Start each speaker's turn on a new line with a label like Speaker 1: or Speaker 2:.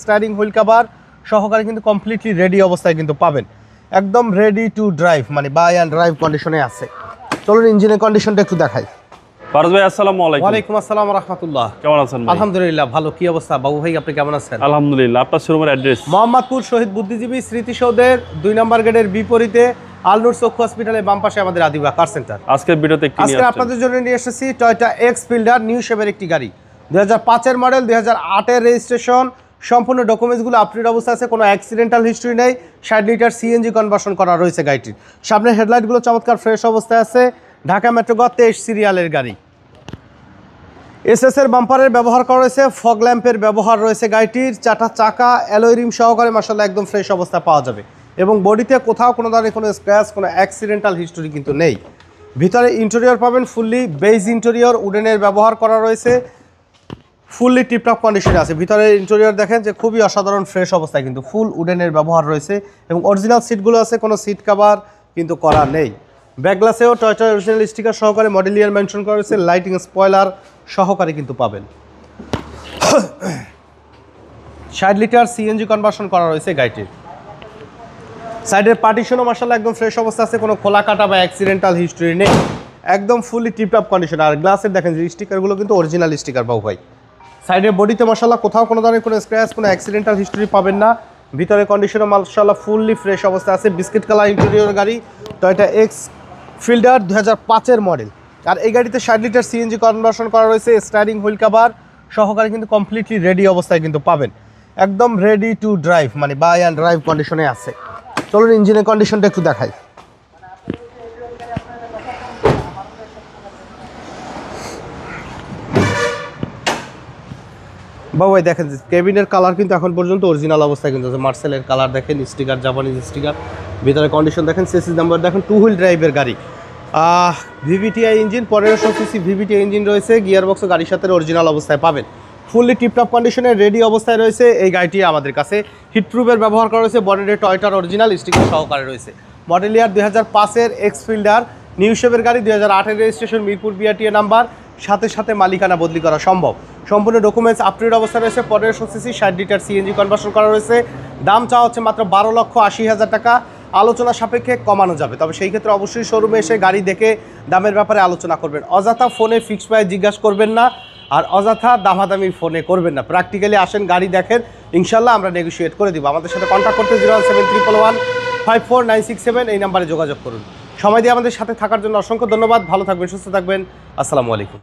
Speaker 1: Steering wheel cover সহকারে কিন্তু completely ready অবস্থায় কিন্তু পাবেন, একদম রেডি টু ড্রাইভ, মানে বাই অ্যান্ড ড্রাইভ কন্ডিশনে আছে। চলুন ইঞ্জিনের কন্ডিশনটা একটু দেখাই।
Speaker 2: ফারুজ ভাই আসসালামু আলাইকুম।
Speaker 1: ওয়ালাইকুম আসসালাম ওয়া রাহমাতুল্লাহ।
Speaker 2: কেমন আছেন ভাই?
Speaker 1: আলহামদুলিল্লাহ ভালো। কি অবস্থা বাবু ভাই, আপনি কেমন আছেন?
Speaker 2: আলহামদুলিল্লাহ। আপনার শোরুমের অ্যাড্রেস?
Speaker 1: মোহাম্মদপুর শহীদ বুদ্ধিজীবী স্মৃতিসৌধের 2 নম্বর গেটের বিপরীতে আলনুর চক্ষু হসপিটালের বাম পাশে আমাদের আদিবা কার সেন্টার।
Speaker 2: আজকের ভিডিওতে কি নিয়ে
Speaker 1: আজকে
Speaker 2: আসছেন?
Speaker 1: আপনাদের জন্য নিয়ে এসেছি টয়োটা এক্স ফিল্ডার নিউ শেপের একটি গাড়ি, 2005 এর মডেল, 2008 এর রেজিস্ট্রেশন, সম্পূর্ণ ডকুমেন্টসগুলো আপডেট অবস্থা আছে, কোনো অ্যাক্সিডেন্টাল হিস্ট্রি নেই। 60 লিটার সিএনজি কনভার্সন করা রয়েছে গাড়িটির। সামনের হেডলাইটগুলো চমৎকার ফ্রেশ অবস্থায় আছে। ঢাকা মেট্রো গ 23 সিরিয়ালের গাড়ি। এসএস এর বাম্পারের ব্যবহার করা রয়েছে, ফগ ল্যাম্পের ব্যবহার রয়েছে গাড়িটির। 4টা চাকা অ্যালয় রিম সহকারে মাশাআল্লাহ একদম ফ্রেশ অবস্থা পাওয়া যাবে, এবং বডিতে কোথাও কোনো ধরনের কোনো স্ক্র্যাচ, কোনো অ্যাক্সিডেন্টাল হিস্টোরি কিন্তু নেই। ভিতরে ইন্টেরিয়র পাবেন ফুললি বেজ ইন্টেরিয়র, উডেনের ব্যবহার করা রয়েছে, ফুললি টিপটপ কন্ডিশনে আছে। ভিতরে ইন্টেরিয়র দেখেন যে খুবই অসাধারণ ফ্রেশ অবস্থায় কিন্তু ফুল উডেনের ব্যবহার রয়েছে, এবং অরিজিনাল সিটগুলো আছে, কোনো সিট কভার কিন্তু করা নেই। ব্যাকগ্লাসেও টয়োটা অরিজিনাল স্টিকার সহকারে মডেল ইয়ার মেনশন করা রয়েছে, লাইটিং স্পয়লার সহকারে কিন্তু পাবেন। 60 লিটার সিএনজি কনভার্সন করা রয়েছে গাড়িটির। সাইডের পার্টিশনও মাশাআল্লাহ একদম ফ্রেশ অবস্থা আছে, কোনো খোলা কাটা বা অ্যাক্সিডেন্টাল হিস্ট্রি নেই, একদম ফুললি টিপটপ কন্ডিশন। আর গ্লাসের দেখেন যে স্টিকারগুলো কিন্তু অরিজিনাল স্টিকার বাবু ভাই। সাইডের বডিতে মাশাআল্লাহ কোথাও কোনো ধরনের কোনো স্ক্র্যাচ, কোনো অ্যাক্সিডেন্টাল হিস্ট্রি পাবেন না। ভিতরে কন্ডিশনও মাশাআল্লাহ ফুললি ফ্রেশ অবস্থা আছে। বিস্কিট কালার ইন্টেরিয়র গাড়ি, টয়োটা এক্স ফিল্ডার 2005 এর মডেল। আর এই গাড়িতে 60 লিটার সিএনজি কনভার্সন করা রয়েছে, স্টারিং হুইল কভার সহকারে কিন্তু কমপ্লিটলি রেডি অবস্থায় কিন্তু পাবেন, একদম রেডি টু ড্রাইভ, মানে বাই অ্যান্ড ড্রাইভ কন্ডিশনে আছে। চলুন ইঞ্জিনের কন্ডিশনটা একটু দেখাই। বাবু ভাই দেখেন কেবিনের কালার কিন্তু এখন পর্যন্ত অরিজিনাল অবস্থায় কিন্তু আছে। মার্সেলের কালার দেখেন, স্টিকার জাপানিজ স্টিকার। ভিতরে কন্ডিশন দেখেন, সিসি নাম্বার দেখেন, 2 হুইল ড্রাইভের গাড়ি। VVTi engine, 1500 CC VVTi engine রয়েছে। গিয়ার বক্সও গাড়ির সাথে অরিজিনাল অবস্থায় পাবেন, ফুললি টিপটপ কন্ডিশনে রেডি অবস্থায় রয়েছে এই গাড়িটি আমাদের কাছে। হিটপ্রুফের ব্যবহার করা রয়েছে, বনেটে টয়োটার অরিজিনাল স্টিকার সহকারে রয়েছে। মডেল ইয়ার 2005 এর এক্স ফিল্ডার নিউ শেপের গাড়ি, 2008 এর রেজিস্ট্রেশন, মিরপুর বিআরটিএ নাম্বার, সাথে সাথে মালিকানা বদলি করা সম্ভব। সম্পূর্ণ ডকুমেন্টস আপডেট অবস্থায় রয়েছে। 1500 সিসি 60 লিটার সিএনজি কনভার্সন করা রয়েছে। দাম চাওয়া হচ্ছে মাত্র 12,80,000 টাকা। আলোচনা সাপেক্ষে কমানো যাবে, তবে সেই ক্ষেত্রে অবশ্যই শোরুমে এসে গাড়ি দেখে দামের ব্যাপারে আলোচনা করবেন। অযথা ফোনে ফিক্সড প্রাইস জিজ্ঞাসা করবেন না, আর অযথা দামাদামি ফোনে করবেন না। প্র্যাকটিক্যালি আসেন, গাড়ি দেখেন, ইনশাল্লাহ আমরা নেগোশিয়েট করে দিব। আমাদের সাথে কন্ট্যাক্ট করতে 01711549667 এই নাম্বারে যোগাযোগ করুন। সময় দিয়ে আমাদের সাথে থাকার জন্য অসংখ্য ধন্যবাদ। ভালো থাকবেন, সুস্থ থাকবেন। আসসালামু আলাইকুম।